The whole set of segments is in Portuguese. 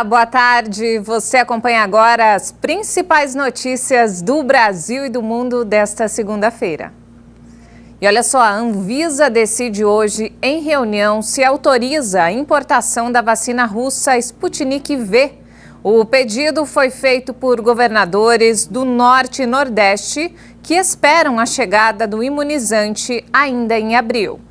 Olá, boa tarde. Você acompanha agora as principais notícias do Brasil e do mundo desta segunda-feira. E olha só, a Anvisa decide hoje, em reunião, se autoriza a importação da vacina russa Sputnik V. O pedido foi feito por governadores do Norte e Nordeste que esperam a chegada do imunizante ainda em abril.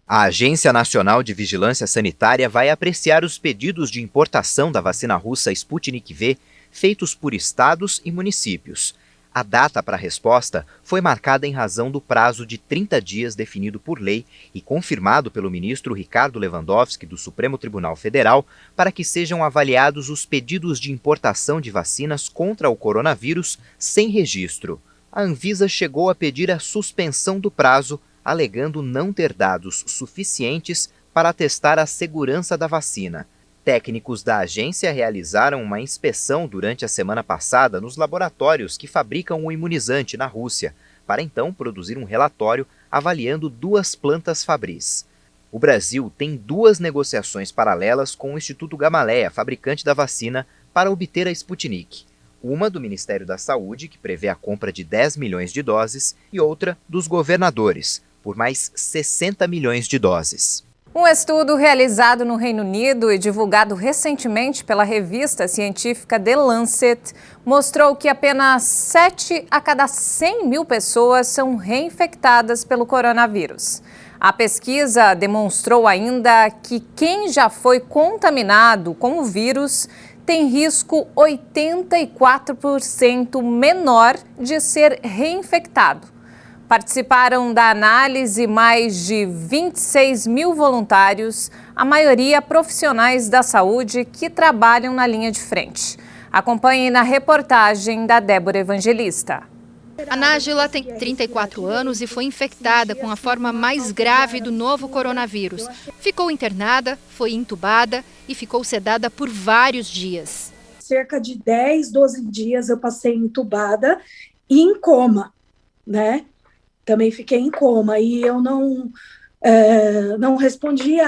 A Agência Nacional de Vigilância Sanitária vai apreciar os pedidos de importação da vacina russa Sputnik V feitos por estados e municípios. A data para a resposta foi marcada em razão do prazo de 30 dias definido por lei e confirmado pelo ministro Ricardo Lewandowski do Supremo Tribunal Federal para que sejam avaliados os pedidos de importação de vacinas contra o coronavírus sem registro. A Anvisa chegou a pedir a suspensão do prazo, alegando não ter dados suficientes para atestar a segurança da vacina. Técnicos da agência realizaram uma inspeção durante a semana passada nos laboratórios que fabricam o imunizante na Rússia, para então produzir um relatório avaliando 2 plantas fabris. O Brasil tem 2 negociações paralelas com o Instituto Gamaleya, fabricante da vacina, para obter a Sputnik. Uma do Ministério da Saúde, que prevê a compra de 10 milhões de doses, e outra dos governadores, por mais 60 milhões de doses. Um estudo realizado no Reino Unido e divulgado recentemente pela revista científica The Lancet mostrou que apenas 7 a cada 100 mil pessoas são reinfectadas pelo coronavírus. A pesquisa demonstrou ainda que quem já foi contaminado com o vírus tem risco 84% menor de ser reinfectado. Participaram da análise mais de 26 mil voluntários, a maioria profissionais da saúde que trabalham na linha de frente. Acompanhe na reportagem da Débora Evangelista. A Nájila tem 34 anos e foi infectada com a forma mais grave do novo coronavírus. Ficou internada, foi entubada e ficou sedada por vários dias. Cerca de 10, 12 dias eu passei entubada e em coma, né? Também fiquei em coma e eu não respondia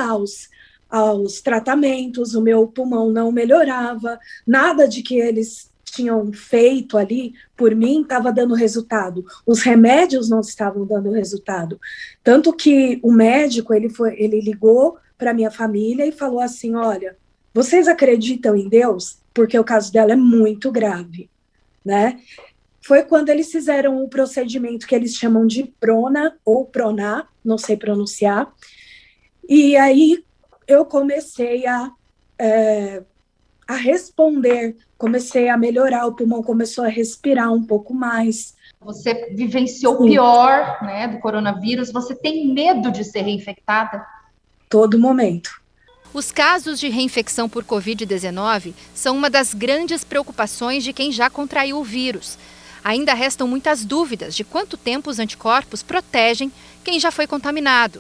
aos tratamentos, o meu pulmão não melhorava, nada de que eles tinham feito ali por mim estava dando resultado, os remédios não estavam dando resultado, tanto que o médico ele ligou para minha família e falou assim, olha, vocês acreditam em Deus? Porque o caso dela é muito grave, né? Foi quando eles fizeram o procedimento que eles chamam de Prona ou Proná, não sei pronunciar, e aí eu comecei a responder, comecei a melhorar, o pulmão começou a respirar um pouco mais. Você vivenciou o pior, né, do coronavírus, você tem medo de ser reinfectada? Todo momento. Os casos de reinfecção por Covid-19 são uma das grandes preocupações de quem já contraiu o vírus. Ainda restam muitas dúvidas de quanto tempo os anticorpos protegem quem já foi contaminado.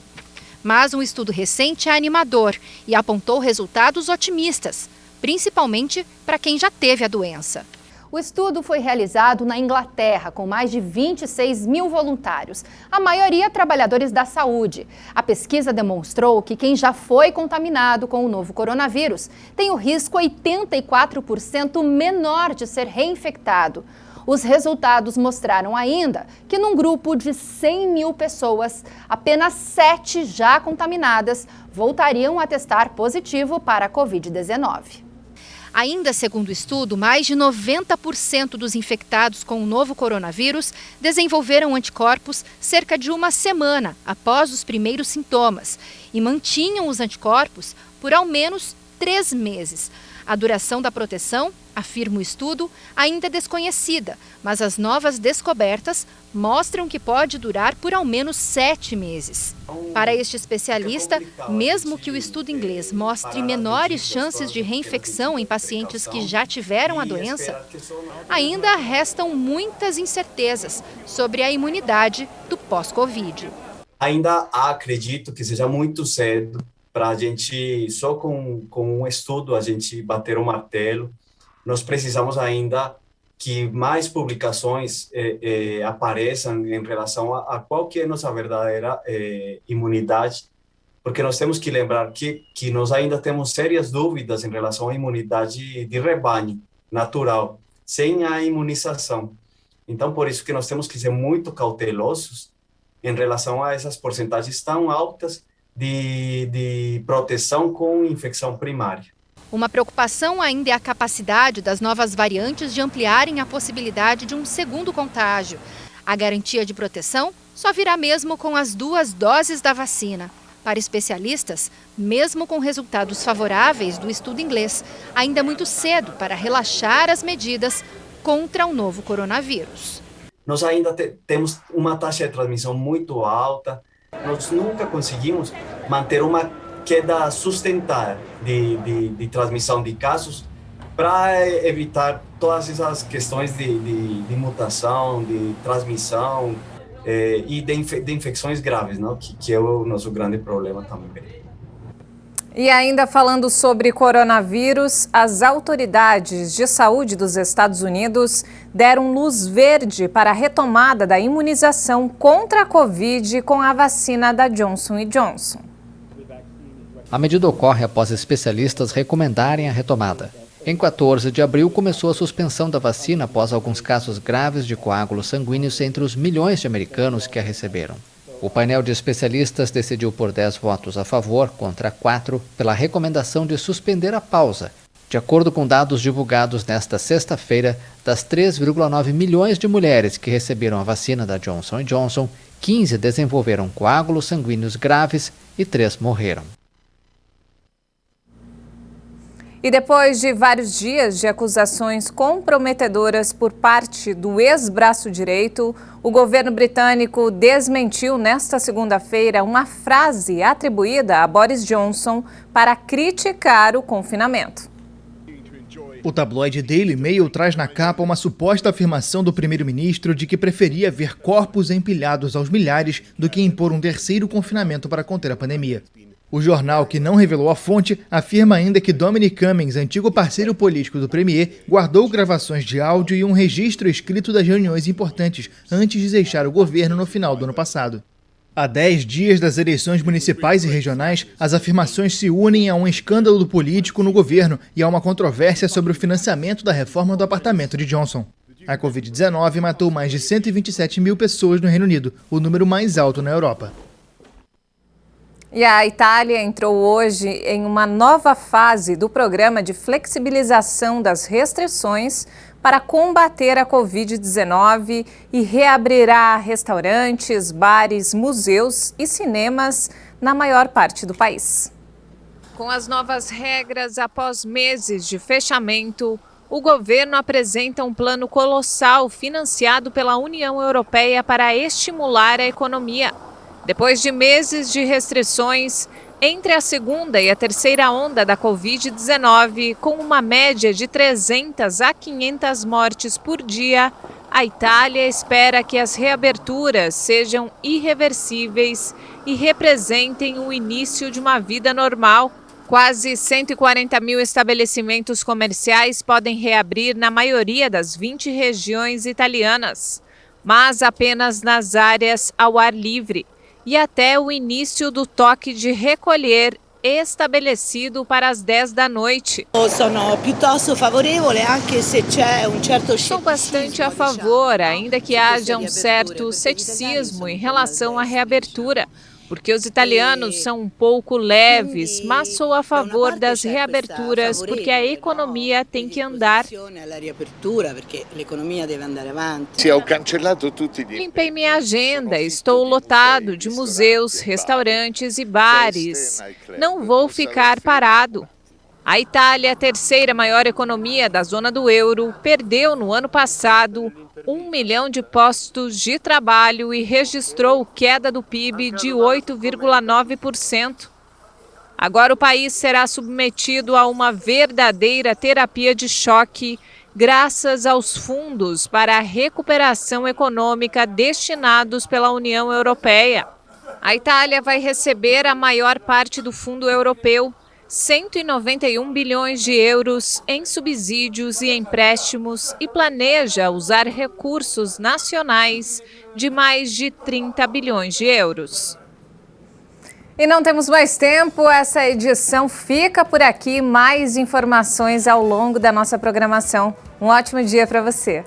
Mas um estudo recente é animador e apontou resultados otimistas, principalmente para quem já teve a doença. O estudo foi realizado na Inglaterra, com mais de 26 mil voluntários, a maioria trabalhadores da saúde. A pesquisa demonstrou que quem já foi contaminado com o novo coronavírus tem o risco 84% menor de ser reinfectado. Os resultados mostraram ainda que num grupo de 100 mil pessoas, apenas 7 já contaminadas voltariam a testar positivo para a Covid-19. Ainda segundo o estudo, mais de 90% dos infectados com o novo coronavírus desenvolveram anticorpos cerca de uma semana após os primeiros sintomas e mantinham os anticorpos por ao menos 3 meses. A duração da proteção, afirma o estudo, ainda é desconhecida, mas as novas descobertas mostram que pode durar por ao menos 7 meses. Para este especialista, mesmo que o estudo inglês mostre menores chances de reinfecção em pacientes que já tiveram a doença, ainda restam muitas incertezas sobre a imunidade do pós-Covid. Ainda acredito que seja muito cedo para a gente, só com um estudo, a gente bater o martelo. Nós precisamos ainda que mais publicações apareçam em relação a qual que é nossa verdadeira imunidade porque nós temos que lembrar que nós ainda temos sérias dúvidas em relação à imunidade de rebanho natural, sem a imunização. Então, por isso que nós temos que ser muito cautelosos em relação a essas porcentagens tão altas de proteção com infecção primária. Uma preocupação ainda é a capacidade das novas variantes de ampliarem a possibilidade de um segundo contágio. A garantia de proteção só virá mesmo com as 2 doses da vacina. Para especialistas, mesmo com resultados favoráveis do estudo inglês, ainda é muito cedo para relaxar as medidas contra o novo coronavírus. Nós ainda temos uma taxa de transmissão muito alta, nós nunca conseguimos manter uma queda sustentada de transmissão de casos para evitar todas essas questões de mutação, de transmissão e de infecções graves, não? Que é o nosso grande problema também. E ainda falando sobre coronavírus, as autoridades de saúde dos Estados Unidos deram luz verde para a retomada da imunização contra a Covid com a vacina da Johnson & Johnson. A medida ocorre após especialistas recomendarem a retomada. Em 14 de abril, começou a suspensão da vacina após alguns casos graves de coágulos sanguíneos entre os milhões de americanos que a receberam. O painel de especialistas decidiu por 10 votos a favor, contra 4, pela recomendação de suspender a pausa. De acordo com dados divulgados nesta sexta-feira, das 3,9 milhões de mulheres que receberam a vacina da Johnson & Johnson, 15 desenvolveram coágulos sanguíneos graves e 3 morreram. E depois de vários dias de acusações comprometedoras por parte do ex-braço direito, o governo britânico desmentiu nesta segunda-feira uma frase atribuída a Boris Johnson para criticar o confinamento. O tabloide Daily Mail traz na capa uma suposta afirmação do primeiro-ministro de que preferia ver corpos empilhados aos milhares do que impor um terceiro confinamento para conter a pandemia. O jornal, que não revelou a fonte, afirma ainda que Dominic Cummings, antigo parceiro político do premier, guardou gravações de áudio e um registro escrito das reuniões importantes antes de deixar o governo no final do ano passado. Há 10 dias das eleições municipais e regionais, as afirmações se unem a um escândalo político no governo e a uma controvérsia sobre o financiamento da reforma do apartamento de Johnson. A Covid-19 matou mais de 127 mil pessoas no Reino Unido, o número mais alto na Europa. E a Itália entrou hoje em uma nova fase do programa de flexibilização das restrições para combater a Covid-19 e reabrirá restaurantes, bares, museus e cinemas na maior parte do país. Com as novas regras, após meses de fechamento, o governo apresenta um plano colossal financiado pela União Europeia para estimular a economia. Depois de meses de restrições, entre a segunda e a terceira onda da Covid-19, com uma média de 300 a 500 mortes por dia, a Itália espera que as reaberturas sejam irreversíveis e representem o início de uma vida normal. Quase 140 mil estabelecimentos comerciais podem reabrir na maioria das 20 regiões italianas, mas apenas nas áreas ao ar livre, e até o início do toque de recolher estabelecido para as 10 da noite. Sou bastante a favor, ainda que haja um certo ceticismo em relação à reabertura, porque os italianos são um pouco leves, mas sou a favor das reaberturas porque a economia tem que andar. Limpei minha agenda, estou lotado de museus, restaurantes e bares. Não vou ficar parado. A Itália, a terceira maior economia da zona do euro, perdeu no ano passado 1 milhão de postos de trabalho e registrou queda do PIB de 8,9%. Agora o país será submetido a uma verdadeira terapia de choque, graças aos fundos para a recuperação econômica destinados pela União Europeia. A Itália vai receber a maior parte do fundo europeu, 191 bilhões de euros em subsídios e empréstimos, e planeja usar recursos nacionais de mais de 30 bilhões de euros. E não temos mais tempo, essa edição fica por aqui. Mais informações ao longo da nossa programação. Um ótimo dia para você.